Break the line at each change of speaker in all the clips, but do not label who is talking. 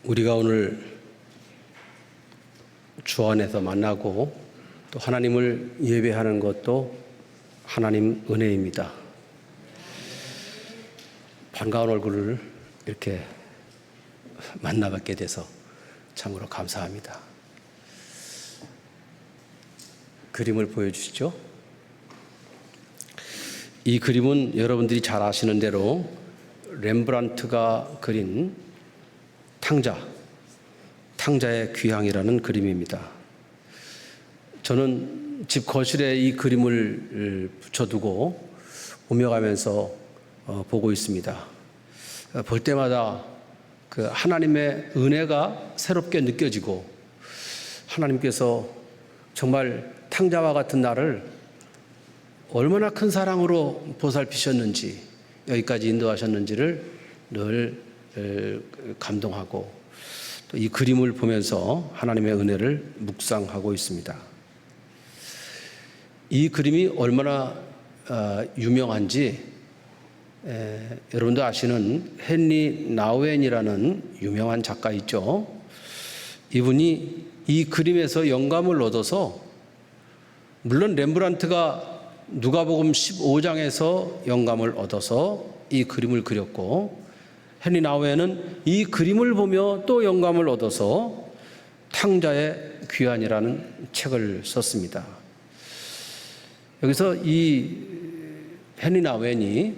우리가 오늘 주 안에서 만나고 또 하나님을 예배하는 것도 하나님 은혜입니다. 반가운 얼굴을 이렇게 만나뵙게 돼서 참으로 감사합니다. 그림을 보여주시죠. 이 그림은 여러분들이 잘 아시는 대로 렘브란트가 그린 탕자의 귀향이라는 그림입니다. 저는 집 거실에 이 그림을 붙여두고 오며 가면서 보고 있습니다. 볼 때마다 그 하나님의 은혜가 새롭게 느껴지고, 하나님께서 정말 탕자와 같은 나를 얼마나 큰 사랑으로 보살피셨는지, 여기까지 인도하셨는지를 늘 감동하고, 또 이 그림을 보면서 하나님의 은혜를 묵상하고 있습니다. 이 그림이 얼마나 유명한지 여러분도 아시는 헨리 나우엔이라는 유명한 작가 있죠. 이분이 이 그림에서 영감을 얻어서, 물론 렘브란트가 누가복음 15장에서 영감을 얻어서 이 그림을 그렸고, 헨리 나우엔은 이 그림을 보며 또 영감을 얻어서 탕자의 귀환이라는 책을 썼습니다. 여기서 이 헨리 나우엔이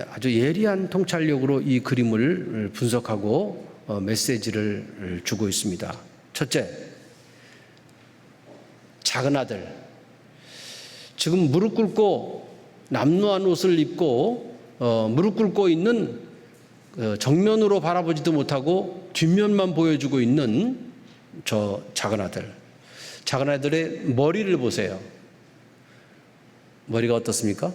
아주 예리한 통찰력으로 이 그림을 분석하고 메시지를 주고 있습니다. 첫째, 작은 아들. 지금 무릎 꿇고 남루한 옷을 입고 무릎 꿇고 있는, 정면으로 바라보지도 못하고 뒷면만 보여주고 있는 저 작은 아들. 작은 아들의 머리를 보세요. 머리가 어떻습니까?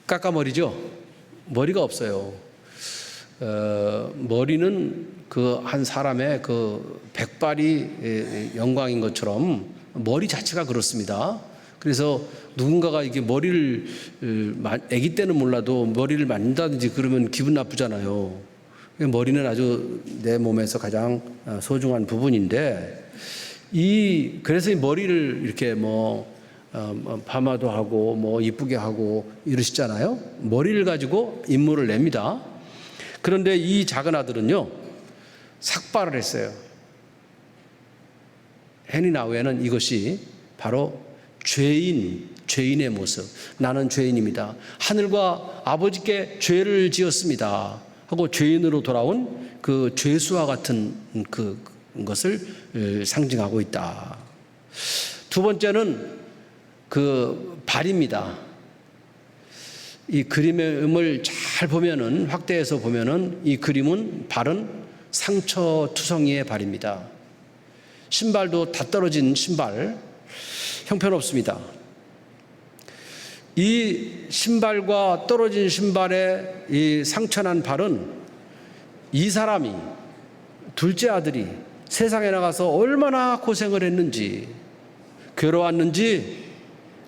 까까머리죠? 머리가 없어요. 머리는 그 한 사람의 그 백발이 영광인 것처럼 머리 자체가 그렇습니다. 그래서 누군가가 이게 머리를, 아기 때는 몰라도 머리를 만진다든지 그러면 기분 나쁘잖아요. 머리는 아주 내 몸에서 가장 소중한 부분인데, 그래서 이 머리를 이렇게 파마도 하고 이쁘게 하고 이러시잖아요. 머리를 가지고 인물을 냅니다. 그런데 이 작은 아들은요, 삭발을 했어요. 헨리 나우엔은 이것이 바로 죄인의 모습, 나는 죄인입니다, 하늘과 아버지께 죄를 지었습니다 하고 죄인으로 돌아온 그 죄수와 같은 그것을 상징하고 있다. 두 번째는 그 발입니다. 이 그림을 잘 보면은, 확대해서 보면은 이 그림은 발은 상처투성이의 발입니다. 신발도 다 떨어진 신발, 형편없습니다. 이 신발과 떨어진 신발의 이 상처난 발은 이 사람이, 둘째 아들이 세상에 나가서 얼마나 고생을 했는지, 괴로웠는지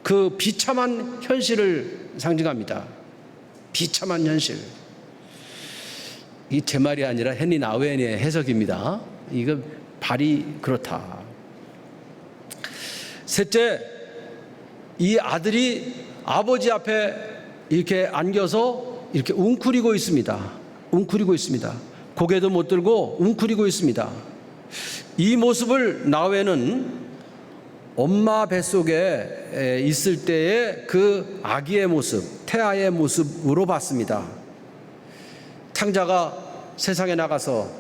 그 비참한 현실을 상징합니다. 비참한 현실. 이 제 말이 아니라 헨리 나우엔의 해석입니다. 이거 발이 그렇다. 셋째, 이 아들이 아버지 앞에 이렇게 안겨서 이렇게 웅크리고 있습니다. 고개도 못 들고 웅크리고 있습니다. 이 모습을 나우엔은 엄마 뱃속에 있을 때의 그 아기의 모습, 태아의 모습으로 봤습니다. 탕자가 세상에 나가서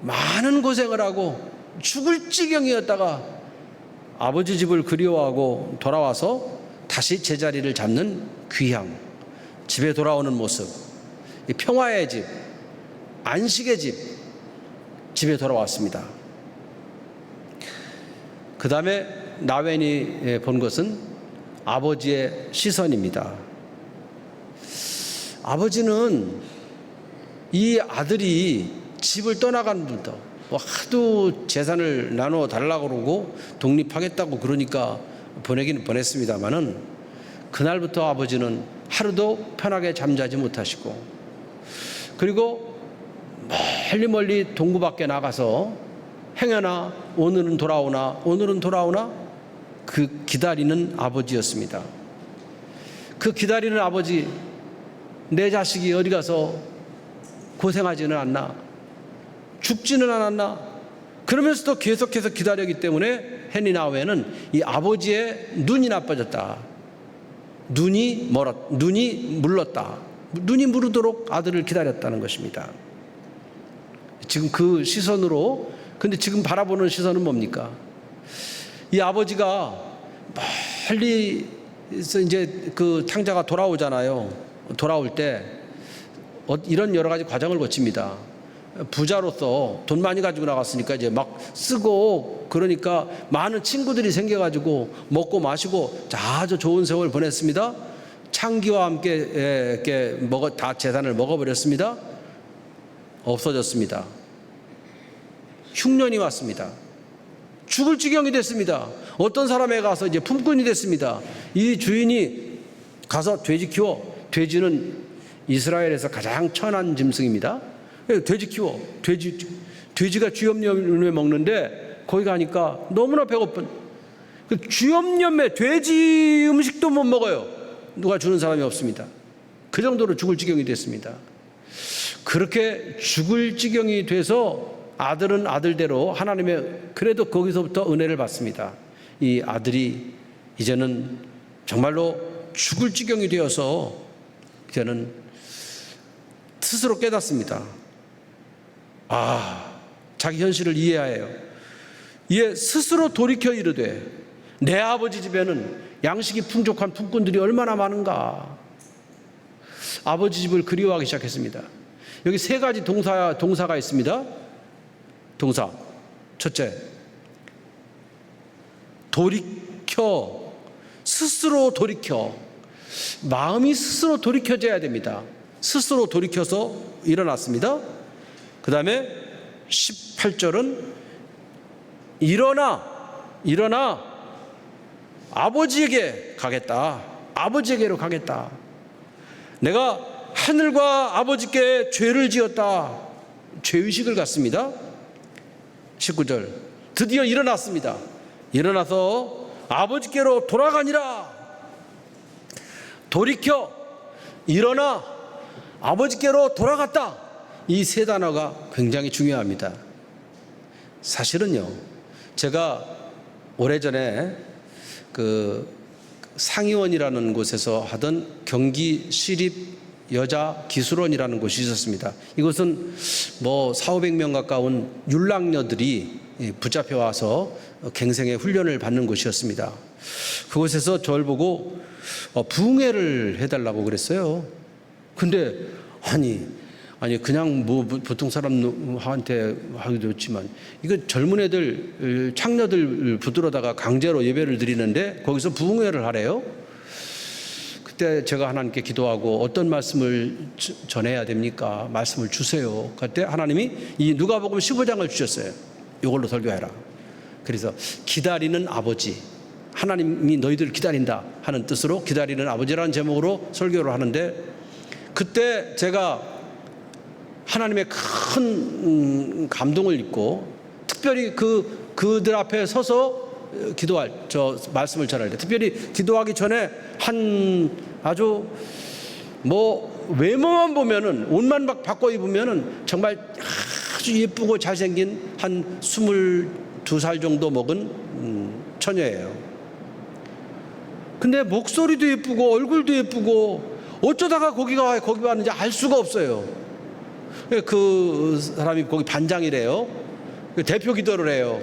많은 고생을 하고 죽을 지경이었다가 아버지 집을 그리워하고 돌아와서 다시 제자리를 잡는 귀향, 집에 돌아오는 모습, 평화의 집, 안식의 집에 돌아왔습니다. 그 다음에 나우엔이 본 것은 아버지의 시선입니다. 아버지는 이 아들이 집을 떠나간 분부터 하도 재산을 나눠 달라고 그러고 독립하겠다고 그러니까 보내긴 보냈습니다마는, 그날부터 아버지는 하루도 편하게 잠자지 못하시고, 그리고 멀리 멀리 동구 밖에 나가서 행여나 오늘은 돌아오나 오늘은 돌아오나 그 기다리는 아버지였습니다. 그 기다리는 아버지, 내 자식이 어디 가서 고생하지는 않나, 죽지는 않았나, 그러면서도 계속해서 기다렸기 때문에 헨리 나우에는 이 아버지의 눈이 나빠졌다, 눈이 물렀다, 눈이 무르도록 아들을 기다렸다는 것입니다. 지금 그 시선으로, 근데 지금 바라보는 시선은 뭡니까? 이 아버지가 멀리서 이제 그 탕자가 돌아오잖아요. 돌아올 때 이런 여러 가지 과정을 거칩니다. 부자로서 돈 많이 가지고 나갔으니까 이제 막 쓰고, 그러니까 많은 친구들이 생겨가지고 먹고 마시고 아주 좋은 세월 보냈습니다. 창기와 함께 이렇게 다 재산을 먹어버렸습니다. 없어졌습니다. 흉년이 왔습니다. 죽을 지경이 됐습니다. 어떤 사람에 가서 이제 품꾼이 됐습니다. 이 주인이 가서 돼지 키워. 돼지는 이스라엘에서 가장 천한 짐승입니다. 돼지 키워. 돼지가 쥐염염에 먹는데 거기 가니까 너무나 배고픈, 그 쥐염염에 돼지 음식도 못 먹어요. 누가 주는 사람이 없습니다. 그 정도로 죽을 지경이 됐습니다. 그렇게 죽을 지경이 돼서 아들은 아들대로 하나님의, 그래도 거기서부터 은혜를 받습니다. 이 아들이 이제는 정말로 죽을 지경이 되어서 이제는 스스로 깨닫습니다. 자기 현실을 이해해요. 이에 스스로 돌이켜 이르되, 내 아버지 집에는 양식이 풍족한 품꾼들이 얼마나 많은가. 아버지 집을 그리워하기 시작했습니다. 여기 세 가지 동사가 있습니다. 동사 첫째, 돌이켜, 스스로 돌이켜. 마음이 스스로 돌이켜져야 됩니다. 스스로 돌이켜서 일어났습니다. 그 다음에 18절은 일어나 아버지에게 가겠다. 아버지에게로 가겠다. 내가 하늘과 아버지께 죄를 지었다. 죄의식을 갖습니다. 19절, 드디어 일어났습니다. 일어나서 아버지께로 돌아가니라. 돌이켜, 일어나, 아버지께로 돌아갔다. 이 세 단어가 굉장히 중요합니다. 사실은요, 제가 오래전에 그 상의원이라는 곳에서 하던 경기 시립 여자 기술원이라는 곳이 있었습니다. 이것은 뭐 400~500명 가까운 율랑녀들이 붙잡혀 와서 갱생의 훈련을 받는 곳이었습니다. 그곳에서 저를 보고 부흥회를 해달라고 그랬어요. 근데 아니 그냥 뭐 보통 사람한테 하기도 좋지만, 이거 젊은 애들, 창녀들 붙들어다가 강제로 예배를 드리는데 거기서 부흥회를 하래요. 그때 제가 하나님께 기도하고, 어떤 말씀을 전해야 됩니까? 말씀을 주세요. 그때 하나님이 이 누가복음 15장을 주셨어요. 이걸로 설교해라. 그래서 기다리는 아버지, 하나님이 너희들을 기다린다 하는 뜻으로 기다리는 아버지라는 제목으로 설교를 하는데, 그때 제가 하나님의 큰 감동을 입고, 특별히 그들 앞에 서서 말씀을 전할 때, 특별히 기도하기 전에 아주 외모만 보면은, 옷만 바꿔 입으면은 정말 아주 예쁘고 잘생긴 한 22살 정도 먹은 처녀예요. 근데 목소리도 예쁘고 얼굴도 예쁘고 어쩌다가 거기 왔는지 알 수가 없어요. 그 사람이 거기 반장이래요. 대표 기도를 해요.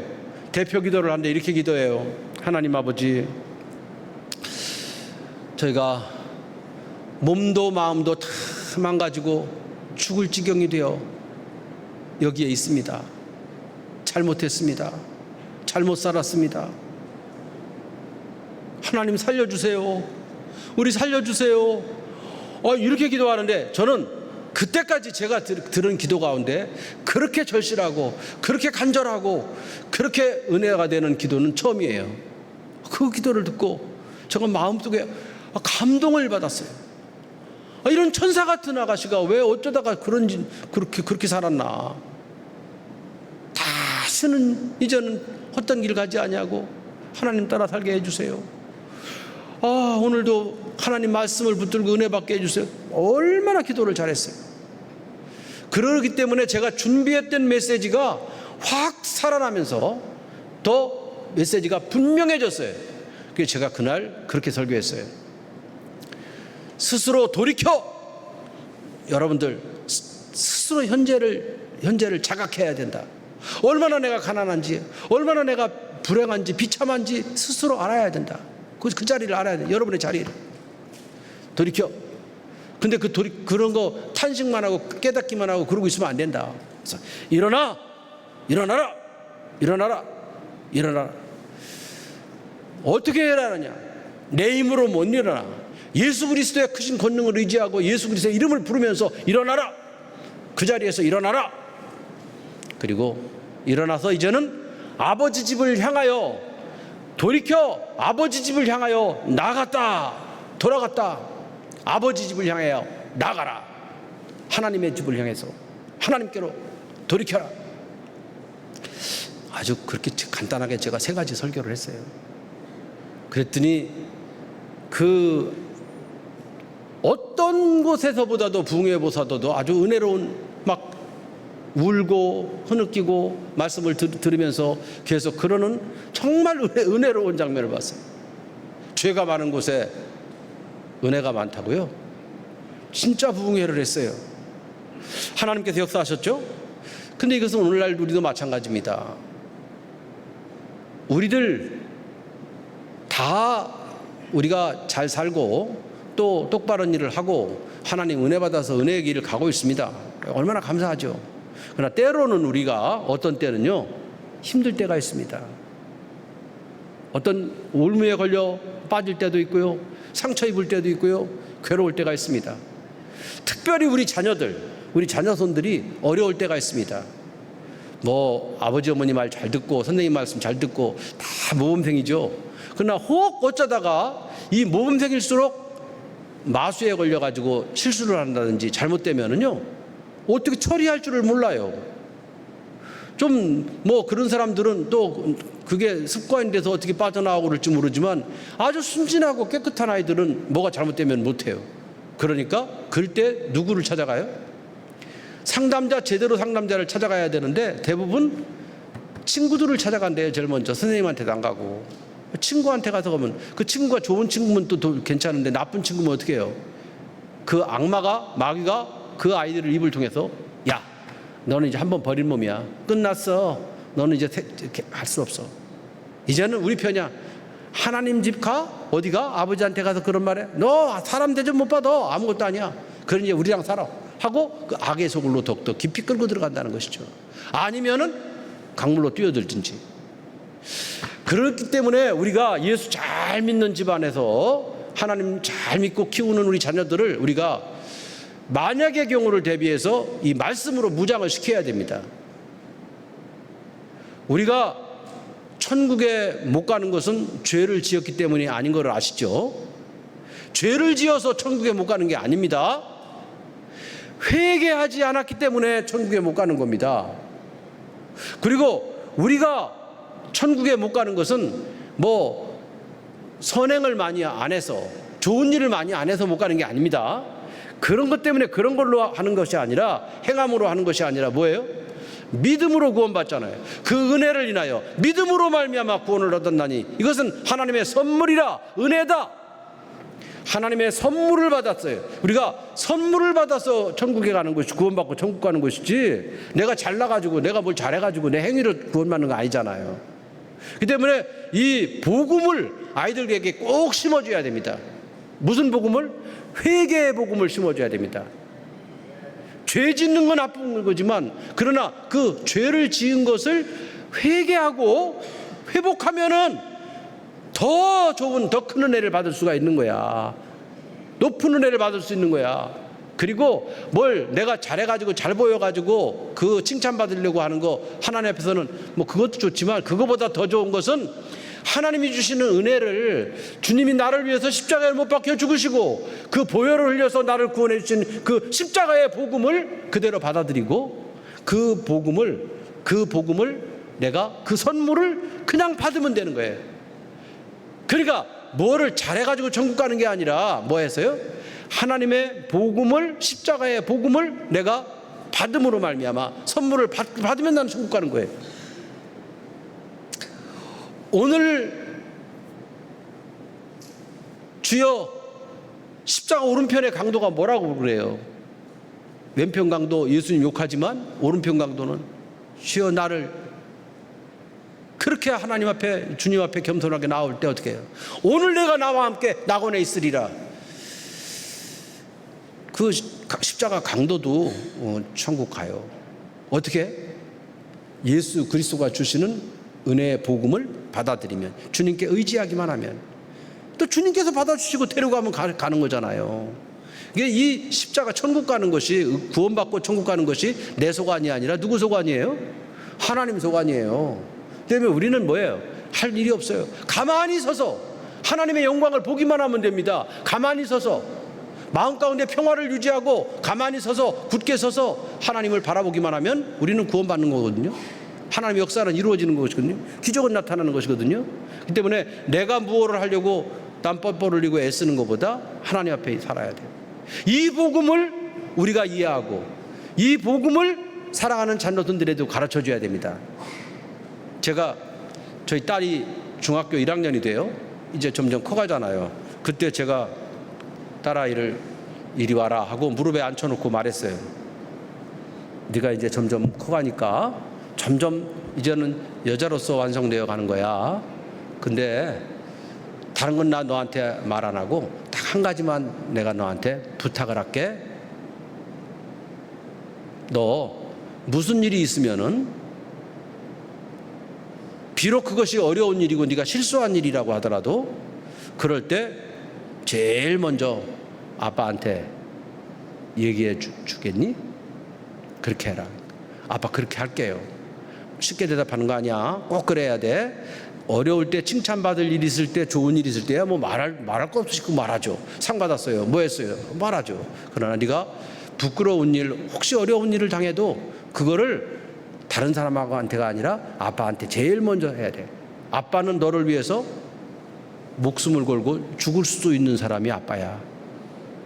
대표 기도를 하는데 이렇게 기도해요. 하나님 아버지, 저희가 몸도 마음도 다 망가지고 죽을 지경이 되어 여기에 있습니다. 잘못했습니다. 잘못 살았습니다. 하나님 살려주세요. 우리 살려주세요. 이렇게 기도하는데, 저는 그때까지 제가 들은 기도 가운데 그렇게 절실하고 그렇게 간절하고 그렇게 은혜가 되는 기도는 처음이에요. 그 기도를 듣고 제가 마음속에 감동을 받았어요. 이런 천사 같은 아가씨가 왜 어쩌다가 그렇게 살았나. 다시는 이제는 헛된 길 가지 아니하고 하나님 따라 살게 해주세요. 오늘도 하나님 말씀을 붙들고 은혜 받게 해주세요. 얼마나 기도를 잘했어요. 그러기 때문에 제가 준비했던 메시지가 확 살아나면서 더 메시지가 분명해졌어요. 그래서 제가 그날 그렇게 설교했어요. 스스로 돌이켜! 여러분들 스스로 현재를 자각해야 된다. 얼마나 내가 가난한지, 얼마나 내가 불행한지, 비참한지 스스로 알아야 된다. 그 자리를 알아야 돼. 여러분의 자리를 돌이켜. 근데 그런 거 탄식만 하고 깨닫기만 하고 그러고 있으면 안 된다. 그래서 일어나라. 어떻게 일어나냐? 내 힘으로 못 일어나. 예수 그리스도의 크신 권능을 의지하고 예수 그리스도의 이름을 부르면서 일어나라. 그 자리에서 일어나라. 그리고 일어나서 이제는 아버지 집을 향하여 돌이켜 아버지 집을 향하여 돌아갔다. 아버지 집을 향하여 나가라. 하나님의 집을 향해서 하나님께로 돌이켜라. 아주 그렇게 간단하게 제가 3가지 설교를 했어요. 그랬더니 그 어떤 곳에서보다도 부흥회보사도도 아주 은혜로운 막 울고 흐느끼고 말씀을 들으면서 계속 그러는 정말 은혜로운 장면을 봤어요. 죄가 많은 곳에 은혜가 많다고요? 진짜 부흥회를 했어요. 하나님께서 역사하셨죠? 근데 이것은 오늘날 우리도 마찬가지입니다. 우리들 다 우리가 잘 살고 또 똑바른 일을 하고 하나님 은혜 받아서 은혜의 길을 가고 있습니다. 얼마나 감사하죠. 그러나 때로는 우리가 어떤 때는요 힘들 때가 있습니다. 어떤 올무에 걸려 빠질 때도 있고요, 상처 입을 때도 있고요, 괴로울 때가 있습니다. 특별히 우리 자녀손들이 어려울 때가 있습니다. 아버지 어머니 말 잘 듣고 선생님 말씀 잘 듣고 다 모범생이죠. 그러나 혹 어쩌다가 이 모범생일수록 마수에 걸려가지고 실수를 한다든지 잘못되면은요 어떻게 처리할 줄을 몰라요. 좀 그런 사람들은 또 그게 습관이 돼서 어떻게 빠져나오고 그럴지 모르지만 아주 순진하고 깨끗한 아이들은 뭐가 잘못되면 못해요. 그러니까 그럴 때 누구를 찾아가요? 제대로 상담자를 찾아가야 되는데 대부분 친구들을 찾아간대요. 제일 먼저. 선생님한테도 안 가고 친구한테 가서 가면 그 친구가 좋은 친구면 또 괜찮은데 나쁜 친구면 어떻게 해요? 그 마귀가 그 아이들을 입을 통해서 야, 너는 이제 한번 버린 몸이야. 끝났어. 너는 이제 할 수 없어. 이제는 우리 편이야. 하나님 집 가? 어디 가? 아버지한테 가서 그런 말해? 너 사람 대접 못 받아. 아무것도 아니야. 그러니 우리랑 살아. 하고 그 악의 소굴로 더욱더 깊이 끌고 들어간다는 것이죠. 아니면은 강물로 뛰어들든지. 그렇기 때문에 우리가 예수 잘 믿는 집안에서 하나님 잘 믿고 키우는 우리 자녀들을 우리가 만약의 경우를 대비해서 이 말씀으로 무장을 시켜야 됩니다. 우리가 천국에 못 가는 것은 죄를 지었기 때문이 아닌 걸 아시죠? 죄를 지어서 천국에 못 가는 게 아닙니다. 회개하지 않았기 때문에 천국에 못 가는 겁니다. 그리고 우리가 천국에 못 가는 것은 선행을 많이 안 해서 좋은 일을 많이 안 해서 못 가는 게 아닙니다. 그런 것 때문에 그런 걸로 하는 것이 아니라 행함으로 하는 것이 아니라 뭐예요? 믿음으로 구원받잖아요. 그 은혜를 인하여 믿음으로 말미암아 구원을 얻었나니 이것은 하나님의 선물이라. 은혜다. 하나님의 선물을 받았어요. 우리가 선물을 받아서 천국에 가는 것이 구원받고 천국 가는 것이지 내가 잘나가지고 내가 뭘 잘해가지고 내 행위로 구원받는 거 아니잖아요. 그렇기 때문에 이 복음을 아이들에게 꼭 심어줘야 됩니다. 무슨 복음을? 회개의 복음을 심어줘야 됩니다. 죄 짓는 건 나쁜 거지만 그러나 그 죄를 지은 것을 회개하고 회복하면은 더 좋은 더 큰 은혜를 받을 수가 있는 거야. 높은 은혜를 받을 수 있는 거야. 그리고 뭘 내가 잘해가지고 잘 보여가지고 그 칭찬받으려고 하는 거 하나님 앞에서는 그것도 좋지만 그거보다 더 좋은 것은 하나님이 주시는 은혜를, 주님이 나를 위해서 십자가에 못 박혀 죽으시고 그 보혈을 흘려서 나를 구원해 주신 그 십자가의 복음을 그대로 받아들이고 그 복음을 내가 그 선물을 그냥 받으면 되는 거예요. 그러니까 뭐를 잘해가지고 천국 가는 게 아니라 뭐 해서요? 하나님의 복음을, 십자가의 복음을 내가 받음으로 말미암아 선물을 받으면 나는 천국 가는 거예요. 오늘 주여 십자가 오른편의 강도가 뭐라고 그래요? 왼편 강도 예수님 욕하지만 오른편 강도는 주여 나를, 그렇게 하나님 앞에, 주님 앞에 겸손하게 나올 때 어떻게 해요? 오늘 내가 나와 함께 낙원에 있으리라. 그 십자가 강도도 천국 가요. 어떻게? 예수 그리스도가 주시는 은혜의 복음을 받아들이면, 주님께 의지하기만 하면, 또 주님께서 받아주시고 데려가면 가는 거잖아요. 이게 이 십자가 천국 가는 것이, 구원받고 천국 가는 것이 내 소관이 아니라 누구 소관이에요? 하나님 소관이에요. 때문에 우리는 뭐예요? 할 일이 없어요. 가만히 서서 하나님의 영광을 보기만 하면 됩니다. 가만히 서서 마음 가운데 평화를 유지하고 가만히 서서, 굳게 서서 하나님을 바라보기만 하면 우리는 구원받는 거거든요. 하나님의 역사는 이루어지는 것이거든요. 기적은 나타나는 것이거든요. 그렇기 때문에 내가 무엇을 하려고 땀 뻘뻘 흘리고 애쓰는 것보다 하나님 앞에 살아야 돼요. 이 복음을 우리가 이해하고 이 복음을 사랑하는 자녀들에도 가르쳐 줘야 됩니다. 제가, 저희 딸이 중학교 1학년이 돼요. 이제 점점 커가잖아요. 그때 제가 딸아이를 이리 와라 하고 무릎에 앉혀놓고 말했어요. 네가 이제 점점 커가니까 점점 이제는 여자로서 완성되어 가는 거야. 근데 다른 건 나 너한테 말 안 하고 딱 한 가지만 내가 너한테 부탁을 할게. 너 무슨 일이 있으면은, 비록 그것이 어려운 일이고 네가 실수한 일이라고 하더라도 그럴 때 제일 먼저 아빠한테 얘기해 주겠니? 그렇게 해라. 아빠 그렇게 할게요. 쉽게 대답하는 거 아니야. 꼭 그래야 돼. 어려울 때, 칭찬받을 일 있을 때, 좋은 일 있을 때야 뭐 말할 거 없이 그 말하죠. 상 받았어요. 뭐 했어요? 말하죠. 그러나 네가 부끄러운 일, 혹시 어려운 일을 당해도 그거를 다른 사람한테가 아니라 아빠한테 제일 먼저 해야 돼. 아빠는 너를 위해서 목숨을 걸고 죽을 수도 있는 사람이 아빠야.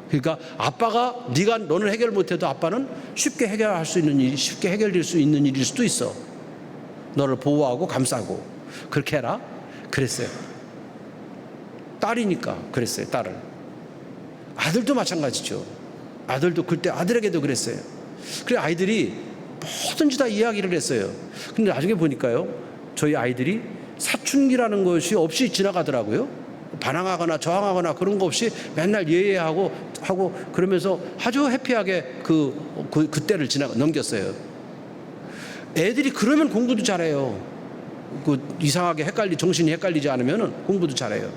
그러니까 아빠가, 네가 너는 해결 못해도 아빠는 쉽게 해결할 수 있는 일이, 쉽게 해결될 수 있는 일일 수도 있어. 너를 보호하고 감싸고. 그렇게 해라. 그랬어요. 딸이니까 그랬어요. 딸을. 아들도 마찬가지죠. 아들도 그때 아들에게도 그랬어요. 그래 아이들이 뭐든지 다 이야기를 했어요. 근데 나중에 보니까요, 저희 아이들이 사춘기라는 것이 없이 지나가더라고요. 반항하거나 저항하거나 그런 거 없이 맨날 예예하고 그러면서 아주 해피하게 그 때를 넘겼어요. 애들이 그러면 공부도 잘해요. 이상하게 정신이 헷갈리지 않으면 공부도 잘해요.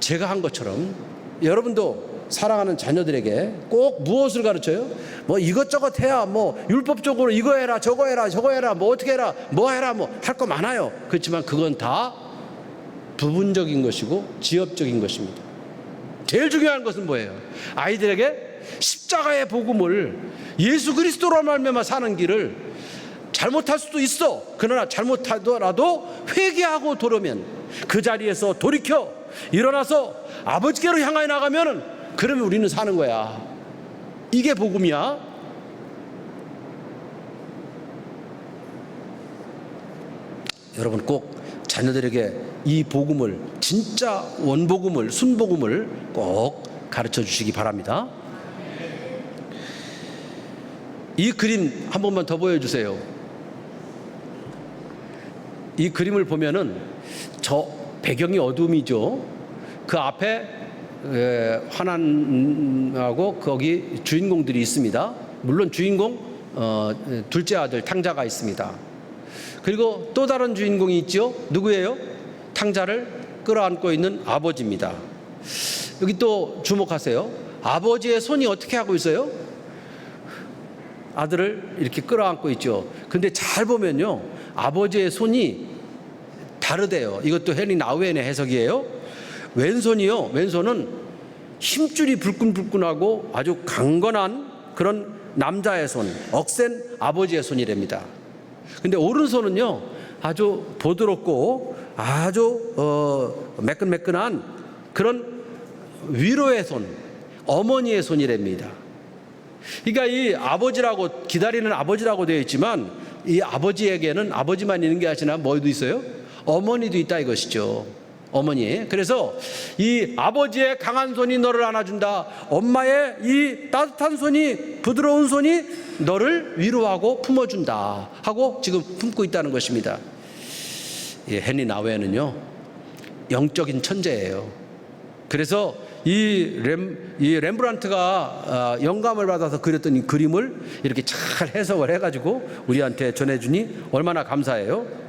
제가 한 것처럼 여러분도 사랑하는 자녀들에게 꼭 무엇을 가르쳐요? 뭐 이것저것 해야, 뭐 율법적으로 이거 해라 저거 해라 뭐 어떻게 해라 뭐 해라, 뭐 할 거 많아요. 그렇지만 그건 다 부분적인 것이고 지엽적인 것입니다. 제일 중요한 것은 뭐예요? 아이들에게 십자가의 복음을, 예수 그리스도로 말미암아 사는 길을, 잘못할 수도 있어. 그러나 잘못하더라도 회개하고 돌아오면, 그 자리에서 돌이켜 일어나서 아버지께로 향하여 나가면은, 그러면 우리는 사는 거야. 이게 복음이야. 여러분 꼭 자녀들에게 이 복음을, 진짜 원복음을, 순복음을 꼭 가르쳐 주시기 바랍니다. 이 그림 한 번만 더 보여주세요. 이 그림을 보면은 저 배경이 어둠이죠. 그 앞에 환난하고 거기 주인공들이 있습니다. 물론 주인공 둘째 아들 탕자가 있습니다. 그리고 또 다른 주인공이 있죠. 누구예요? 탕자를 끌어안고 있는 아버지입니다. 여기 또 주목하세요. 아버지의 손이 어떻게 하고 있어요? 아들을 이렇게 끌어안고 있죠. 근데 잘 보면요, 아버지의 손이 다르대요. 이것도 헨리 나우엔의 해석이에요. 왼손은 힘줄이 불끈불끈하고 아주 강건한 그런 남자의 손, 억센 아버지의 손이랍니다. 근데 오른손은요, 아주 부드럽고 아주 매끈매끈한 그런 위로의 손, 어머니의 손이랍니다. 그러니까 이 아버지라고, 기다리는 아버지라고 되어 있지만 이 아버지에게는 아버지만 있는 게 아니라 뭐도 있어요? 어머니도 있다 이것이죠. 어머니. 그래서 이 아버지의 강한 손이 너를 안아준다. 엄마의 이 따뜻한 손이, 부드러운 손이 너를 위로하고 품어준다 하고 지금 품고 있다는 것입니다. 헨리 나우엔은요, 영적인 천재예요. 그래서 이 렘브란트가 영감을 받아서 그렸던 이 그림을 이렇게 잘 해석을 해가지고 우리한테 전해주니 얼마나 감사해요.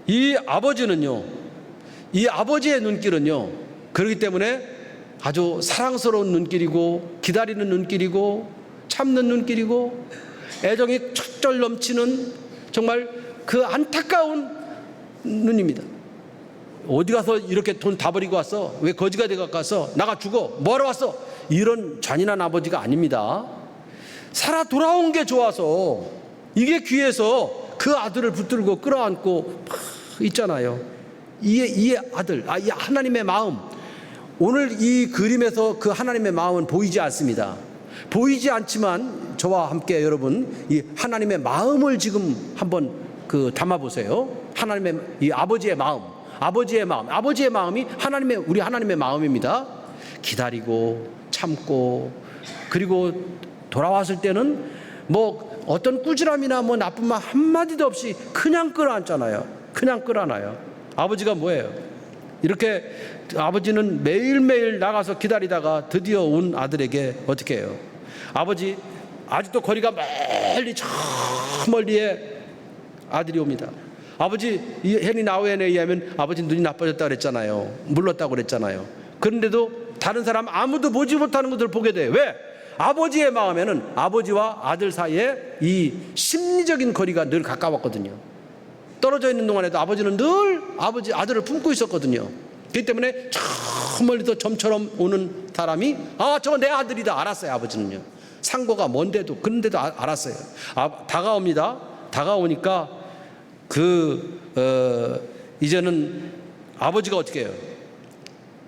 이 아버지의 눈길은요, 그렇기 때문에 아주 사랑스러운 눈길이고, 기다리는 눈길이고, 참는 눈길이고, 애정이 철철 넘치는 정말 그 안타까운 눈입니다. 어디 가서 이렇게 돈 다 버리고 왔어? 왜 거지가 돼갖고 왔어? 나가 죽어. 뭐하러 왔어? 이런 잔인한 아버지가 아닙니다. 살아 돌아온 게 좋아서, 이게 귀해서 그 아들을 붙들고 끌어안고 있잖아요. 이 아들, 이 하나님의 마음. 오늘 이 그림에서 그 하나님의 마음은 보이지 않습니다. 보이지 않지만 저와 함께 여러분 이 하나님의 마음을 지금 한번 담아보세요. 하나님의 이 아버지의 마음, 아버지의 마음이 우리 하나님의 마음입니다. 기다리고 참고, 그리고 돌아왔을 때는 뭐 어떤 꾸지람이나 뭐 나쁜 말 한마디도 없이 그냥 끌어안잖아요. 그냥 끌어안아요. 아버지가 뭐예요? 이렇게 아버지는 매일매일 나가서 기다리다가 드디어 온 아들에게 어떻게 해요? 아버지, 아직도 거리가 멀리 저 멀리에 아들이 옵니다. 아버지, 이 헨리 나우엔에 의하면 아버지 눈이 나빠졌다고 그랬잖아요. 물렀다고 그랬잖아요. 그런데도 다른 사람 아무도 보지 못하는 것을 보게 돼요. 왜? 아버지의 마음에는 아버지와 아들 사이에 이 심리적인 거리가 늘 가까웠거든요. 떨어져 있는 동안에도 아버지는 늘 아들을 품고 있었거든요. 그렇기 때문에 저 멀리서 점처럼 오는 사람이 저거 내 아들이다 알았어요. 아버지는요. 상고가 먼데도 그런데도 알았어요. 다가옵니다. 다가오니까 이제는 아버지가 어떻게 해요?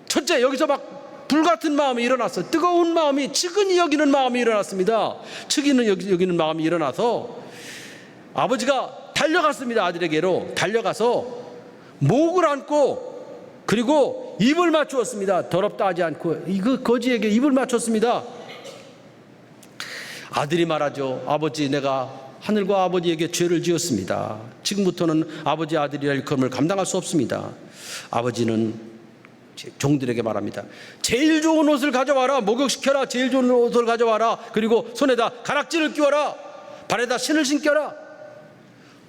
첫째, 여기서 막 불같은 마음이 일어났어요. 뜨거운 마음이, 측은히 여기는 마음이 일어났습니다. 측은히 여기는 마음이 일어나서 아버지가 달려갔습니다. 아들에게로 달려가서 목을 안고, 그리고 입을 맞추었습니다. 더럽다 하지 않고 그 거지에게 입을 맞췄습니다. 아들이 말하죠. 아버지, 내가 하늘과 아버지에게 죄를 지었습니다. 지금부터는 아버지 아들이라 일컬음을 감당할 수 없습니다. 아버지는 종들에게 말합니다. 제일 좋은 옷을 가져와라. 목욕시켜라. 제일 좋은 옷을 가져와라. 그리고 손에다 가락지를 끼워라. 발에다 신을 신겨라.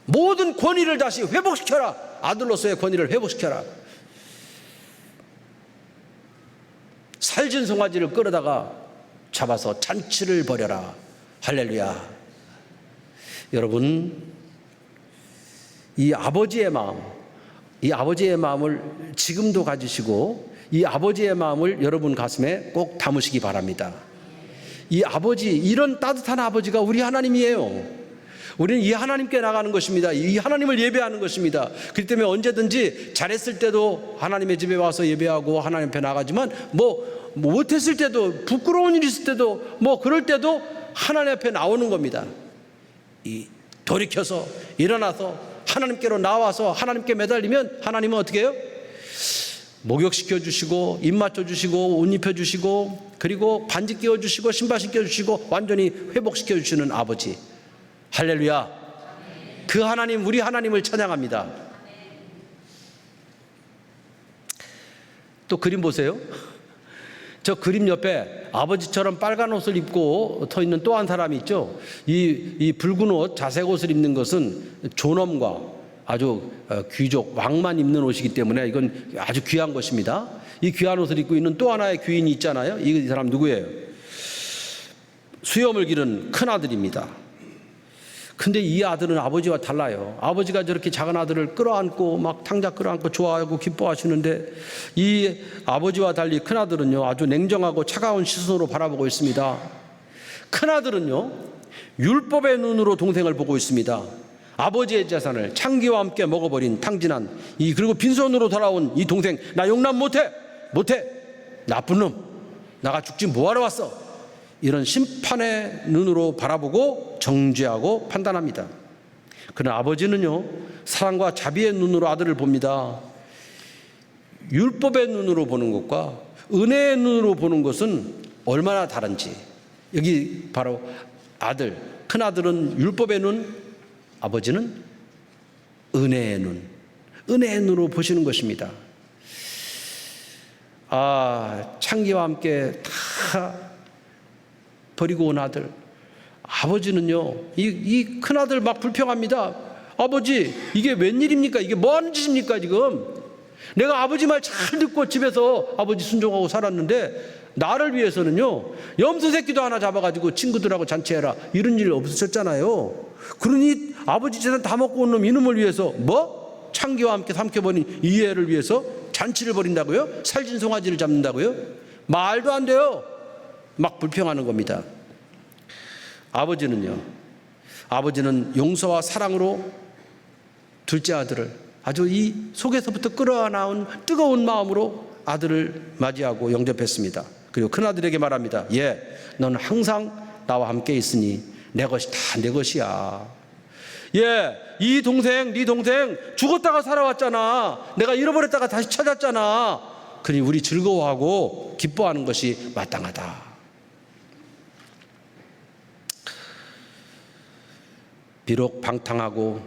모든 권위를 다시 회복시켜라. 아들로서의 권위를 회복시켜라. 살진 송아지를 끌어다가 잡아서 잔치를 벌여라. 할렐루야. 여러분, 이 아버지의 마음을 지금도 가지시고 이 아버지의 마음을 여러분 가슴에 꼭 담으시기 바랍니다. 이 아버지, 이런 따뜻한 아버지가 우리 하나님이에요. 우리는 이 하나님께 나가는 것입니다. 이 하나님을 예배하는 것입니다. 그렇기 때문에 언제든지 잘했을 때도 하나님의 집에 와서 예배하고 하나님 앞에 나가지만 뭐 못했을 때도, 부끄러운 일이 있을 때도, 뭐 그럴 때도 하나님 앞에 나오는 겁니다. 돌이켜서 일어나서 하나님께로 나와서 하나님께 매달리면 하나님은 어떻게 해요? 목욕시켜 주시고, 입 맞춰 주시고, 옷 입혀 주시고, 그리고 반지 끼워 주시고, 신발 신겨 주시고, 완전히 회복시켜 주시는 아버지. 할렐루야. 그 하나님, 우리 하나님을 찬양합니다. 또 그림 보세요. 저 그림 옆에 아버지처럼 빨간 옷을 입고 서 있는 또 한 사람이 있죠. 이 붉은 옷, 자색 옷을 입는 것은 존엄과 아주 귀족, 왕만 입는 옷이기 때문에 이건 아주 귀한 것입니다. 이 귀한 옷을 입고 있는 또 하나의 귀인이 있잖아요. 이 사람 누구예요? 수염을 기른 큰아들입니다. 근데 이 아들은 아버지와 달라요. 아버지가 저렇게 작은 아들을 끌어안고 막 탕자 끌어안고 좋아하고 기뻐하시는데 이 아버지와 달리 큰 아들은요, 아주 냉정하고 차가운 시선으로 바라보고 있습니다. 큰 아들은요, 율법의 눈으로 동생을 보고 있습니다. 아버지의 재산을 창기와 함께 먹어버린 탕진한 그리고 빈손으로 돌아온 이 동생, 나 용납 못해 나쁜 놈, 나가 죽지 뭐하러 왔어, 이런 심판의 눈으로 바라보고 정죄하고 판단합니다. 그러나 아버지는요, 사랑과 자비의 눈으로 아들을 봅니다. 율법의 눈으로 보는 것과 은혜의 눈으로 보는 것은 얼마나 다른지, 여기 바로 아들, 큰 아들은 율법의 눈, 아버지는 은혜의 눈, 은혜의 눈으로 보시는 것입니다. 창기와 함께 다 버리고 온 아들, 아버지는요, 이 큰아들 막 불평합니다. 아버지, 이게 웬일입니까? 이게 뭐 하는 짓입니까 지금? 내가 아버지 말 잘 듣고 집에서 아버지 순종하고 살았는데 나를 위해서는요, 염소 새끼도 하나 잡아가지고 친구들하고 잔치해라, 이런 일 없으셨잖아요. 그러니 아버지 재산 다 먹고 온 놈, 이놈을 위해서 뭐? 창기와 함께 삼켜버린 이 애를 위해서 잔치를 벌인다고요? 살진 송아지를 잡는다고요? 말도 안 돼요. 막 불평하는 겁니다. 아버지는 용서와 사랑으로 둘째 아들을 아주 이 속에서부터 끌어나온 뜨거운 마음으로 아들을 맞이하고 영접했습니다. 그리고 큰아들에게 말합니다. 너는 항상 나와 함께 있으니 내 것이 다 내 것이야. 이 동생, 네 동생 죽었다가 살아왔잖아. 내가 잃어버렸다가 다시 찾았잖아. 그러니 우리 즐거워하고 기뻐하는 것이 마땅하다. 비록 방탕하고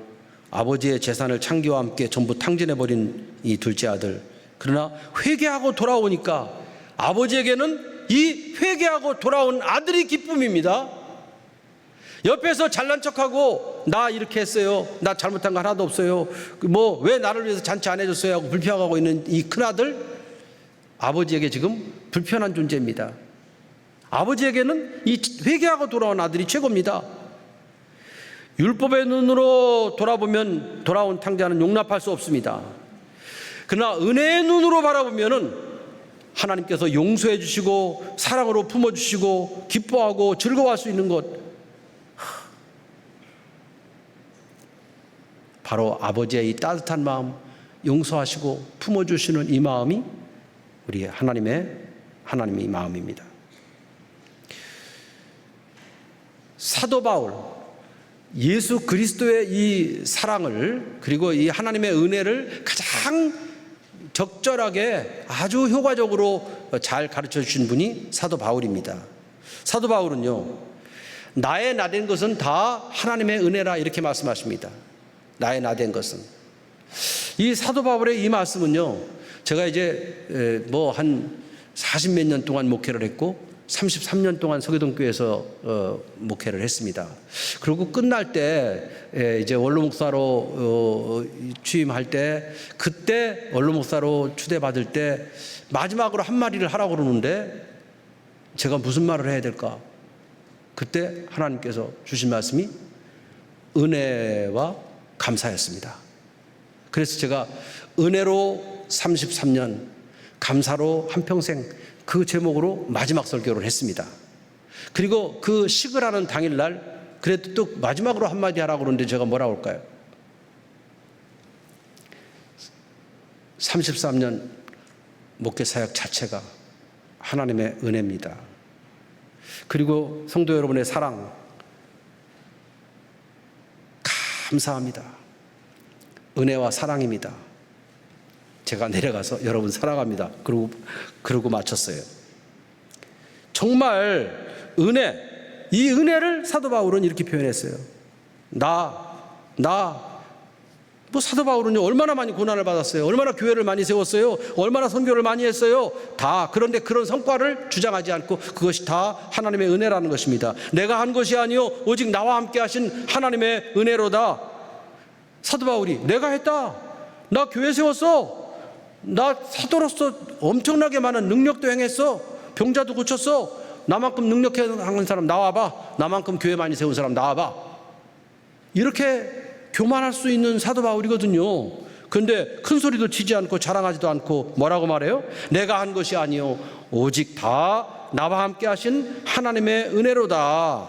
아버지의 재산을 창기와 함께 전부 탕진해버린 이 둘째 아들, 그러나 회개하고 돌아오니까 아버지에게는 이 회개하고 돌아온 아들이 기쁨입니다. 옆에서 잘난 척하고 나 이렇게 했어요, 나 잘못한 거 하나도 없어요, 뭐 왜 나를 위해서 잔치 안 해줬어요 하고 불평하고 있는 이 큰아들, 아버지에게 지금 불편한 존재입니다. 아버지에게는 이 회개하고 돌아온 아들이 최고입니다. 율법의 눈으로 돌아보면 돌아온 탕자는 용납할 수 없습니다. 그러나 은혜의 눈으로 바라보면은 하나님께서 용서해 주시고 사랑으로 품어 주시고 기뻐하고 즐거워할 수 있는 것, 바로 아버지의 이 따뜻한 마음, 용서하시고 품어 주시는 이 마음이 우리 하나님의 마음입니다. 사도 바울, 예수 그리스도의 이 사랑을, 그리고 이 하나님의 은혜를 가장 적절하게 아주 효과적으로 잘 가르쳐 주신 분이 사도 바울입니다. 사도 바울은요, 나의 나된 것은 다 하나님의 은혜라, 이렇게 말씀하십니다. 나의 나된 것은. 이 사도 바울의 이 말씀은요, 제가 이제 뭐 한 40몇 년 동안 목회를 했고 33년 동안 서교동교회에서 목회를 했습니다. 그리고 끝날 때 이제 원로 목사로 취임할 때, 그때 원로 목사로 추대받을 때 마지막으로 한 마디를 하라고 그러는데 제가 무슨 말을 해야 될까? 그때 하나님께서 주신 말씀이 은혜와 감사였습니다. 그래서 제가 은혜로 33년, 감사로 한평생, 그 제목으로 마지막 설교를 했습니다. 그리고 그 식을 하는 당일날 그래도 또 마지막으로 한마디 하라고 그러는데 제가 뭐라고 할까요? 33년 목회 사역 자체가 하나님의 은혜입니다. 그리고 성도 여러분의 사랑 감사합니다. 은혜와 사랑입니다. 제가 내려가서 여러분 사랑합니다, 그러고 마쳤어요. 정말 이 은혜를 사도 바울은 이렇게 표현했어요. 뭐 사도 바울은요, 얼마나 많이 고난을 받았어요. 얼마나 교회를 많이 세웠어요. 얼마나 선교를 많이 했어요. 다. 그런데 그런 성과를 주장하지 않고 그것이 다 하나님의 은혜라는 것입니다. 내가 한 것이 아니요 오직 나와 함께 하신 하나님의 은혜로다. 사도 바울이 내가 했다. 나 교회 세웠어. 나 사도로서 엄청나게 많은 능력도 행했어. 병자도 고쳤어. 나만큼 능력하는 사람 나와봐. 나만큼 교회 많이 세운 사람 나와봐. 이렇게 교만할 수 있는 사도 바울이거든요. 그런데 큰 소리도 치지 않고 자랑하지도 않고 뭐라고 말해요? 내가 한 것이 아니요 오직 다 나와 함께 하신 하나님의 은혜로다.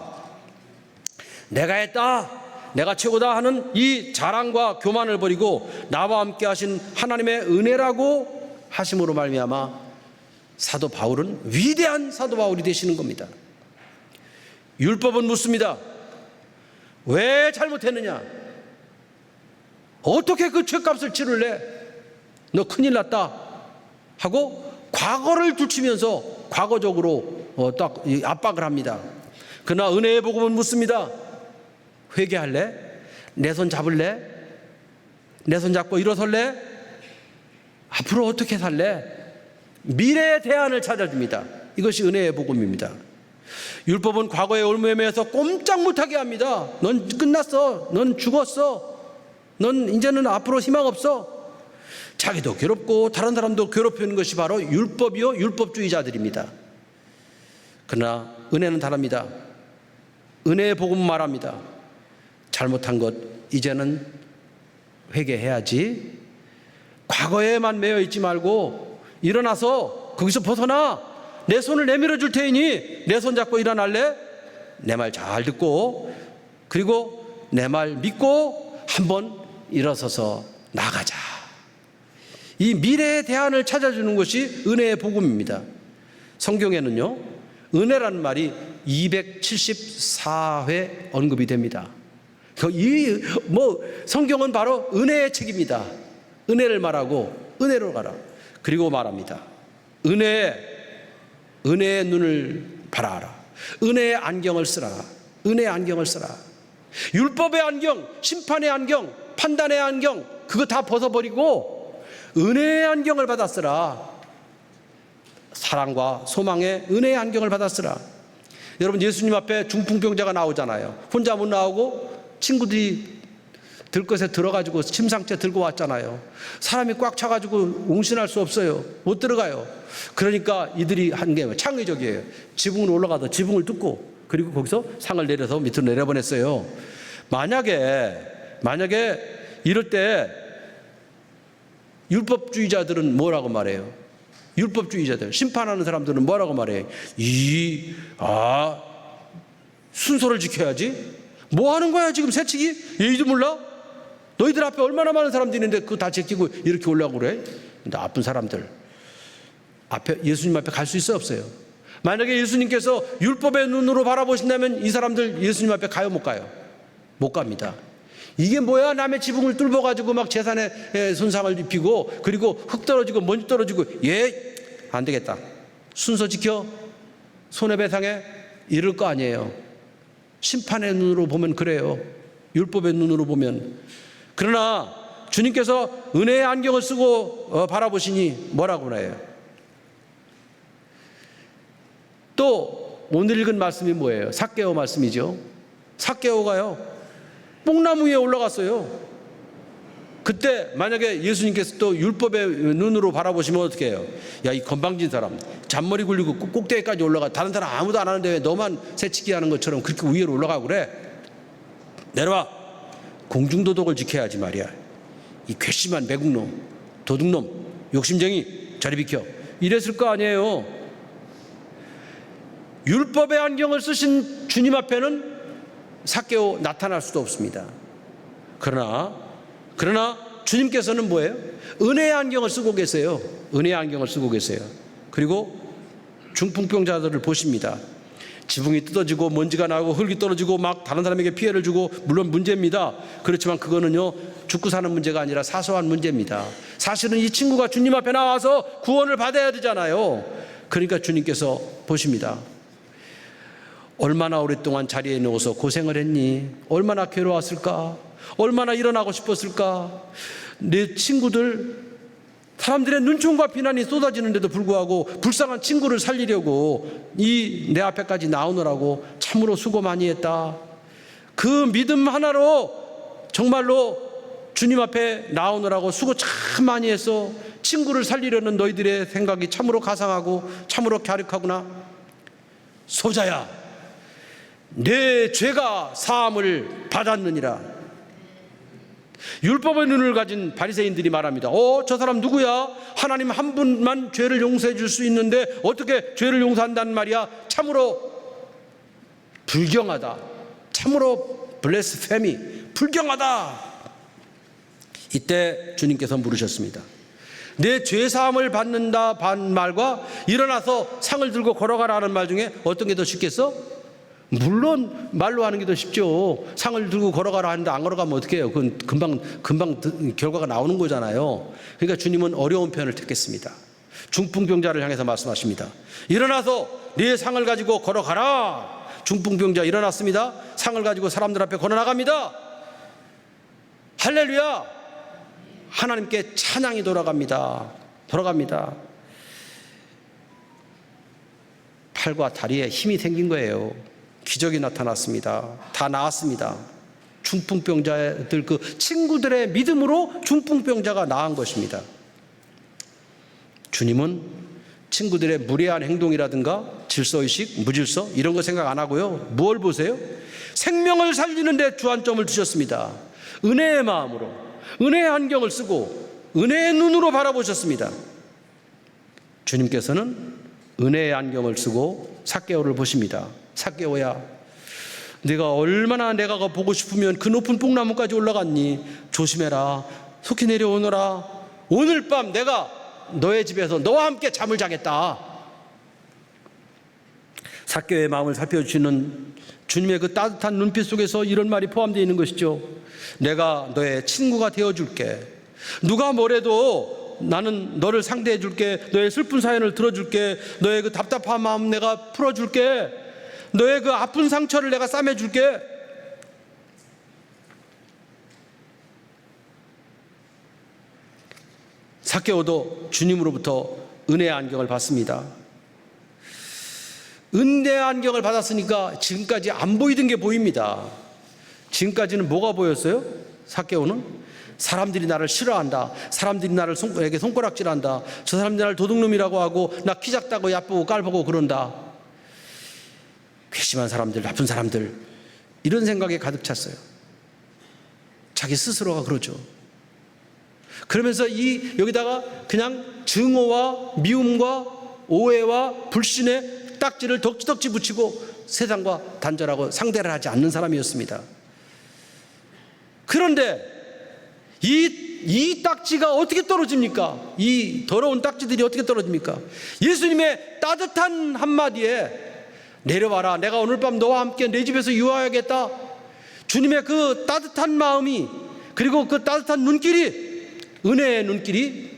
내가 했다, 내가 최고다 하는 이 자랑과 교만을 버리고 나와 함께 하신 하나님의 은혜라고 하심으로 말미암아 사도 바울은 위대한 사도 바울이 되시는 겁니다. 율법은 묻습니다. 왜 잘못했느냐? 어떻게 그 죄값을 치를래? 너 큰일 났다 하고 과거를 둘치면서 과거적으로 딱 압박을 합니다. 그러나 은혜의 복음은 묻습니다. 회개할래? 내 손 잡을래? 내 손 잡고 일어설래? 앞으로 어떻게 살래? 미래의 대안을 찾아줍니다. 이것이 은혜의 복음입니다. 율법은 과거의 올무에서 꼼짝 못하게 합니다. 넌 끝났어. 넌 죽었어. 넌 이제는 앞으로 희망 없어. 자기도 괴롭고 다른 사람도 괴롭히는 것이 바로 율법이요 율법주의자들입니다. 그러나 은혜는 다릅니다. 은혜의 복음은 말합니다. 잘못한 것 이제는 회개해야지. 과거에만 매여 있지 말고 일어나서 거기서 벗어나. 내 손을 내밀어 줄 테니 내 손 잡고 일어날래? 내 말 잘 듣고 그리고 내 말 믿고 한번 일어서서 나가자. 이 미래의 대안을 찾아주는 것이 은혜의 복음입니다. 성경에는요 은혜라는 말이 274회 언급이 됩니다. 성경은 바로 은혜의 책입니다. 은혜를 말하고 은혜로 가라. 그리고 말합니다. 은혜의 눈을 바라라. 은혜의 안경을 쓰라. 은혜의 안경을 쓰라. 율법의 안경, 심판의 안경, 판단의 안경 그거 다 벗어버리고 은혜의 안경을 받아 쓰라. 사랑과 소망의 은혜의 안경을 받아 쓰라. 여러분 예수님 앞에 중풍병자가 나오잖아요. 혼자 못 나오고 친구들이 들것에 들어가지고 침상째 들고 왔잖아요. 사람이 꽉 차가지고 웅신할 수 없어요. 못 들어가요. 그러니까 이들이 한 게 창의적이에요. 지붕으로 올라가서 지붕을 뚫고 그리고 거기서 상을 내려서 밑으로 내려보냈어요. 만약에 이럴 때 율법주의자들은 뭐라고 말해요? 율법주의자들, 심판하는 사람들은 뭐라고 말해요? 순서를 지켜야지. 뭐 하는 거야 지금 새치기? 예의도 몰라? 너희들 앞에 얼마나 많은 사람들이 있는데 그거 다 제끼고 이렇게 올라오고 그래? 나쁜 사람들 앞에 예수님 앞에 갈 수 있어요 없어요? 만약에 예수님께서 율법의 눈으로 바라보신다면 이 사람들 예수님 앞에 가요 못 가요? 못 갑니다. 이게 뭐야? 남의 지붕을 뚫어가지고 막 재산에 손상을 입히고 그리고 흙 떨어지고 먼지 떨어지고 안 되겠다. 순서 지켜 손해배상해 이럴 거 아니에요. 심판의 눈으로 보면 그래요. 율법의 눈으로 보면. 그러나 주님께서 은혜의 안경을 쓰고 바라보시니 뭐라고 해요? 또 오늘 읽은 말씀이 뭐예요? 삭개오 말씀이죠. 삭개오가요 뽕나무 위에 올라갔어요. 그때 만약에 예수님께서 또 율법의 눈으로 바라보시면 어떻게 해요? 야, 이 건방진 사람 잔머리 굴리고 꼭대기까지 올라가. 다른 사람 아무도 안 하는데 왜 너만 새치기 하는 것처럼 그렇게 위로 올라가고 그래? 내려와. 공중도덕을 지켜야지 말이야. 이 괘씸한 매국놈, 도둑놈, 욕심쟁이 저리 비켜. 이랬을 거 아니에요. 율법의 안경을 쓰신 주님 앞에는 삭개오 나타날 수도 없습니다. 그러나 주님께서는 뭐예요? 은혜의 안경을 쓰고 계세요. 은혜의 안경을 쓰고 계세요. 그리고 중풍병자들을 보십니다. 지붕이 뜯어지고 먼지가 나고 흙이 떨어지고 막 다른 사람에게 피해를 주고 물론 문제입니다. 그렇지만 그거는요 죽고 사는 문제가 아니라 사소한 문제입니다. 사실은 이 친구가 주님 앞에 나와서 구원을 받아야 되잖아요. 그러니까 주님께서 보십니다. 얼마나 오랫동안 자리에 누워서 고생을 했니? 얼마나 괴로웠을까? 얼마나 일어나고 싶었을까? 내 친구들, 사람들의 눈총과 비난이 쏟아지는데도 불구하고 불쌍한 친구를 살리려고 내 앞에까지 나오느라고 참으로 수고 많이 했다. 그 믿음 하나로 정말로 주님 앞에 나오느라고 수고 참 많이 했어. 친구를 살리려는 너희들의 생각이 참으로 가상하고 참으로 갸륵하구나. 소자야, 내 죄가 사함을 받았느니라. 율법의 눈을 가진 바리새인들이 말합니다. 저 사람 누구야? 하나님 한 분만 죄를 용서해 줄 수 있는데 어떻게 죄를 용서한다는 말이야? 참으로 불경하다. 참으로 블레스페미, 불경하다. 이때 주님께서 물으셨습니다. 내 죄사함을 받는다 반 말과 일어나서 상을 들고 걸어가라는 말 중에 어떤 게 더 쉽겠어? 물론 말로 하는 게 더 쉽죠. 상을 들고 걸어가라 하는데 안 걸어가면 어떻게 해요? 그건 금방 결과가 나오는 거잖아요. 그러니까 주님은 어려운 표현을 택했습니다. 중풍병자를 향해서 말씀하십니다. 일어나서 네 상을 가지고 걸어가라. 중풍병자 일어났습니다. 상을 가지고 사람들 앞에 걸어나갑니다. 할렐루야. 하나님께 찬양이 돌아갑니다. 팔과 다리에 힘이 생긴 거예요. 기적이 나타났습니다. 다 나았습니다. 중풍병자들 그 친구들의 믿음으로 중풍병자가 나은 것입니다. 주님은 친구들의 무례한 행동이라든가 질서의식, 무질서 이런 거 생각 안 하고요. 뭘 보세요? 생명을 살리는 데 주안점을 두셨습니다. 은혜의 마음으로, 은혜의 안경을 쓰고 은혜의 눈으로 바라보셨습니다. 주님께서는 은혜의 안경을 쓰고 삭개오를 보십니다. 삭개오야, 내가 얼마나 내가 보고 싶으면 그 높은 뽕나무까지 올라갔니? 조심해라. 속히 내려오너라. 오늘 밤 내가 너의 집에서 너와 함께 잠을 자겠다. 삭개오의 마음을 살펴주시는 주님의 그 따뜻한 눈빛 속에서 이런 말이 포함되어 있는 것이죠. 내가 너의 친구가 되어줄게. 누가 뭐래도 나는 너를 상대해 줄게. 너의 슬픈 사연을 들어줄게. 너의 그 답답한 마음 내가 풀어줄게. 너의 그 아픈 상처를 내가 싸매줄게. 삭개오도 주님으로부터 은혜의 안경을 받습니다. 은혜의 안경을 받았으니까 지금까지 안 보이던 게 보입니다. 지금까지는 뭐가 보였어요? 삭개오는 사람들이 나를 싫어한다. 사람들이 나에게 손가락질한다. 저 사람들이 나를 도둑놈이라고 하고 나 키 작다고 야쁘고 깔보고 그런다. 괘씸한 사람들, 나쁜 사람들, 이런 생각에 가득 찼어요. 자기 스스로가 그러죠. 그러면서 여기다가 그냥 증오와 미움과 오해와 불신의 딱지를 덕지덕지 붙이고 세상과 단절하고 상대를 하지 않는 사람이었습니다. 그런데 이 딱지가 어떻게 떨어집니까? 이 더러운 딱지들이 어떻게 떨어집니까? 예수님의 따뜻한 한마디에 내려와라. 내가 오늘 밤 너와 함께 내 집에서 유하여야겠다. 주님의 그 따뜻한 마음이, 그리고 그 따뜻한 눈길이, 은혜의 눈길이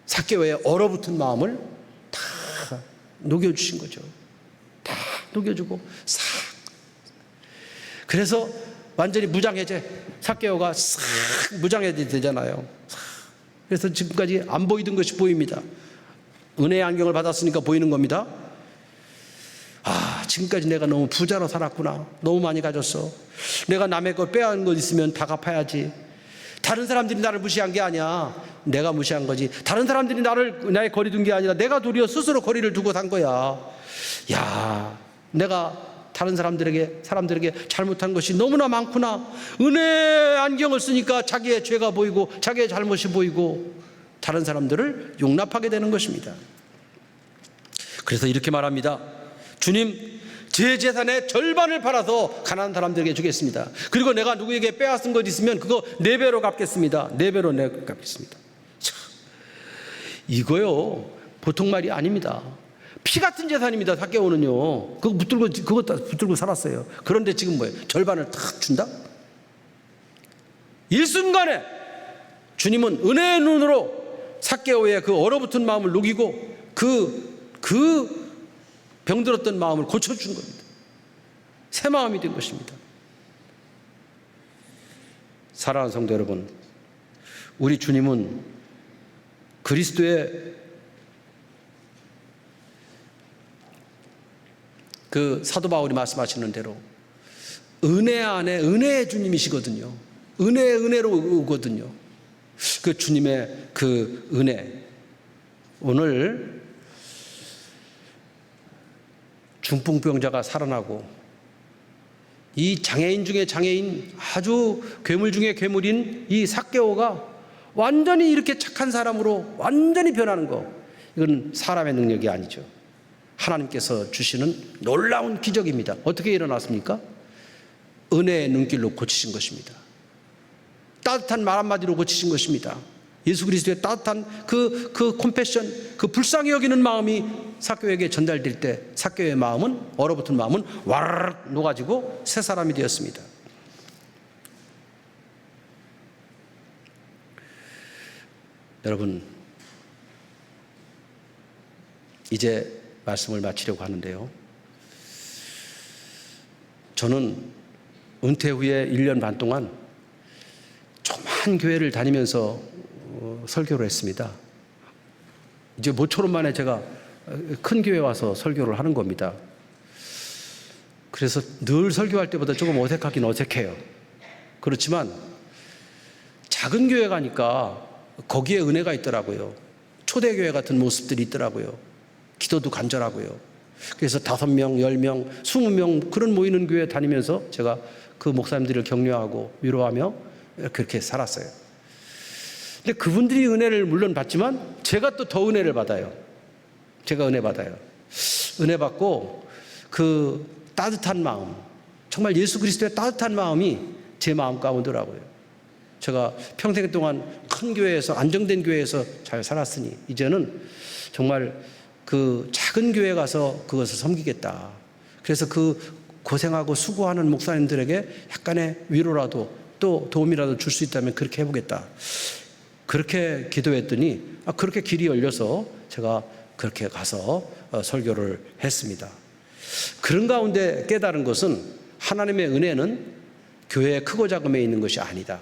삭개오의 얼어붙은 마음을 다 녹여주신 거죠. 다 녹여주고 싹. 그래서 완전히 무장해제, 삭개오가 싹 무장해제 되잖아요. 그래서 지금까지 안 보이던 것이 보입니다. 은혜의 안경을 받았으니까 보이는 겁니다. 지금까지 내가 너무 부자로 살았구나. 너무 많이 가졌어. 내가 남의 걸 빼앗은 것 있으면 다 갚아야지. 다른 사람들이 나를 무시한 게 아니야. 내가 무시한 거지. 다른 사람들이 나의 거리 둔 게 아니라 내가 도리어 스스로 거리를 두고 산 거야. 내가 다른 사람들에게 잘못한 것이 너무나 많구나. 은혜의 안경을 쓰니까 자기의 죄가 보이고 자기의 잘못이 보이고 다른 사람들을 용납하게 되는 것입니다. 그래서 이렇게 말합니다. 주님, 제 재산의 절반을 팔아서 가난한 사람들에게 주겠습니다. 그리고 내가 누구에게 빼앗은 것 있으면 그거 4배로 갚겠습니다. 4배로 내가 갚겠습니다. 참, 이거요 보통 말이 아닙니다. 피 같은 재산입니다. 삭개오는요. 그거 붙들고 살았어요. 그런데 지금 뭐예요? 절반을 탁 준다? 일순간에 주님은 은혜의 눈으로 삭개오의 그 얼어붙은 마음을 녹이고 그 병들었던 마음을 고쳐준 겁니다. 새 마음이 된 것입니다. 사랑하는 성도 여러분, 우리 주님은 그리스도의 그 사도 바울이 말씀하시는 대로 은혜 안에 은혜의 주님이시거든요. 은혜로 오거든요. 그 주님의 그 은혜, 오늘 중풍병자가 살아나고 이 장애인 중에 장애인, 아주 괴물 중에 괴물인 이 삭개오가 완전히 이렇게 착한 사람으로 완전히 변하는 거, 이건 사람의 능력이 아니죠. 하나님께서 주시는 놀라운 기적입니다. 어떻게 일어났습니까? 은혜의 눈길로 고치신 것입니다. 따뜻한 말 한마디로 고치신 것입니다. 예수 그리스도의 따뜻한 그 컴패션, 그 불쌍히 여기는 마음이 삭개오에게 전달될 때 삭개오의 마음은, 얼어붙은 마음은 와르르 녹아지고 새 사람이 되었습니다. 여러분, 이제 말씀을 마치려고 하는데요. 저는 은퇴 후에 1년 반 동안 조그만 교회를 다니면서 설교를 했습니다. 이제 모처럼 만에 제가 큰 교회 와서 설교를 하는 겁니다. 그래서 늘 설교할 때보다 조금 어색하긴 어색해요. 그렇지만 작은 교회 가니까 거기에 은혜가 있더라고요. 초대교회 같은 모습들이 있더라고요. 기도도 간절하고요. 그래서 5명, 10명, 20명 그런 모이는 교회 다니면서 제가 그 목사님들을 격려하고 위로하며 그렇게 살았어요. 근데 그분들이 은혜를 물론 받지만 제가 또 더 은혜를 받아요. 제가 은혜 받아요. 은혜 받고 그 따뜻한 마음, 정말 예수 그리스도의 따뜻한 마음이 제 마음 가운데라고요. 제가 평생 동안 큰 교회에서, 안정된 교회에서 잘 살았으니 이제는 정말 그 작은 교회 가서 그것을 섬기겠다. 그래서 그 고생하고 수고하는 목사님들에게 약간의 위로라도 또 도움이라도 줄 수 있다면 그렇게 해보겠다. 그렇게 기도했더니 그렇게 길이 열려서 제가 그렇게 가서 설교를 했습니다. 그런 가운데 깨달은 것은 하나님의 은혜는 교회의 크고 작음에 있는 것이 아니다.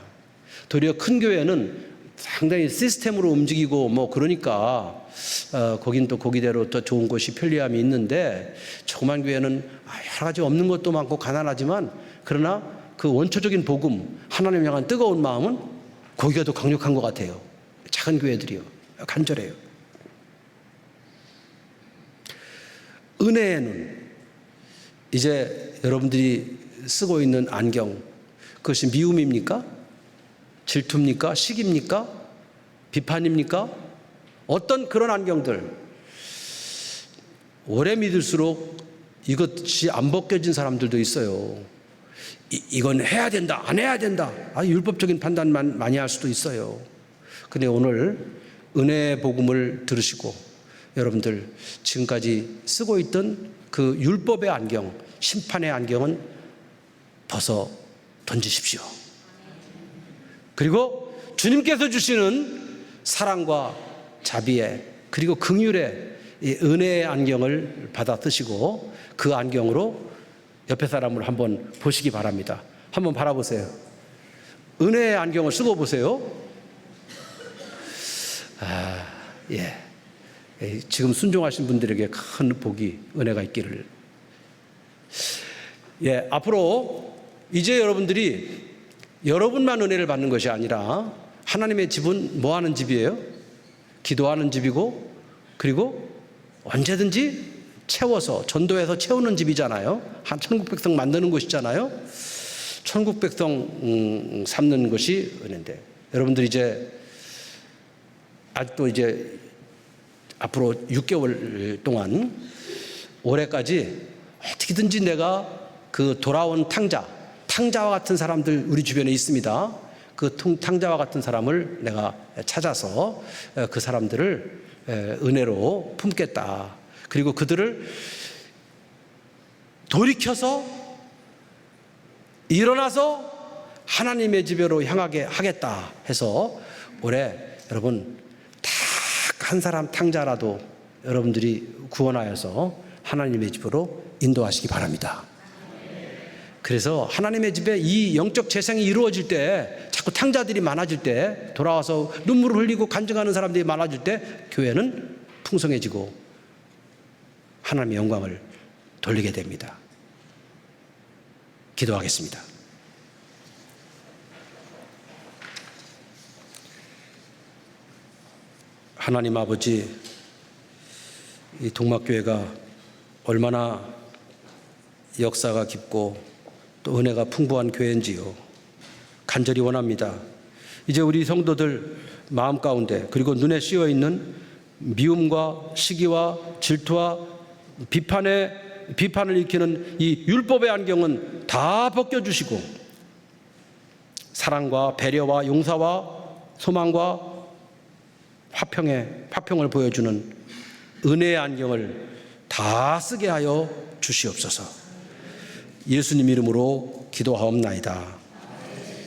도리어 큰 교회는 상당히 시스템으로 움직이고 뭐 그러니까 거긴 또 거기대로 더 좋은 곳이 편리함이 있는데, 조그만 교회는 여러 가지 없는 것도 많고 가난하지만 그러나 그 원초적인 복음, 하나님 향한 뜨거운 마음은 거기가 더 강력한 것 같아요. 작은 교회들이요. 간절해요. 은혜의 눈, 이제 여러분들이 쓰고 있는 안경, 그것이 미움입니까? 질투입니까? 시기입니까? 비판입니까? 어떤 그런 안경들, 오래 믿을수록 이것이 안 벗겨진 사람들도 있어요. 이건 해야 된다, 안 해야 된다, 율법적인 판단만 많이 할 수도 있어요. 근데 오늘 은혜의 복음을 들으시고 여러분들 지금까지 쓰고 있던 그 율법의 안경, 심판의 안경은 벗어 던지십시오. 그리고 주님께서 주시는 사랑과 자비의, 그리고 긍휼의 이 은혜의 안경을 받아 쓰시고 그 안경으로 옆에 사람을 한번 보시기 바랍니다. 한번 바라보세요. 은혜의 안경을 쓰고 보세요. 예. 지금 순종하신 분들에게 큰 복이, 은혜가 있기를. 예, 앞으로 이제 여러분들이 여러분만 은혜를 받는 것이 아니라 하나님의 집은 뭐 하는 집이에요? 기도하는 집이고, 그리고 언제든지 채워서 전도해서 채우는 집이잖아요. 한 천국 백성 만드는 곳이잖아요. 천국 백성 삼는 것이 은혜인데, 여러분들이 이제 아직도 이제 앞으로 6개월 동안 올해까지 어떻게든지 내가 그 돌아온 탕자와 같은 사람들 우리 주변에 있습니다. 그 탕자와 같은 사람을 내가 찾아서 그 사람들을 은혜로 품겠다. 그리고 그들을 돌이켜서 일어나서 하나님의 집으로 향하게 하겠다 해서 올해 여러분 딱 한 사람 탕자라도 여러분들이 구원하여서 하나님의 집으로 인도하시기 바랍니다. 그래서 하나님의 집에 이 영적 재생이 이루어질 때, 자꾸 탕자들이 많아질 때, 돌아와서 눈물을 흘리고 간증하는 사람들이 많아질 때 교회는 풍성해지고 하나님의 영광을 돌리게 됩니다. 기도하겠습니다. 하나님 아버지, 이 동막교회가 얼마나 역사가 깊고 또 은혜가 풍부한 교회인지요. 간절히 원합니다. 이제 우리 성도들 마음 가운데 그리고 눈에 씌어 있는 미움과 시기와 질투와 비판을 일으키는 이 율법의 안경은 다 벗겨주시고 사랑과 배려와 용서와 소망과 화평을 보여주는 은혜의 안경을 다 쓰게 하여 주시옵소서. 예수님 이름으로 기도하옵나이다.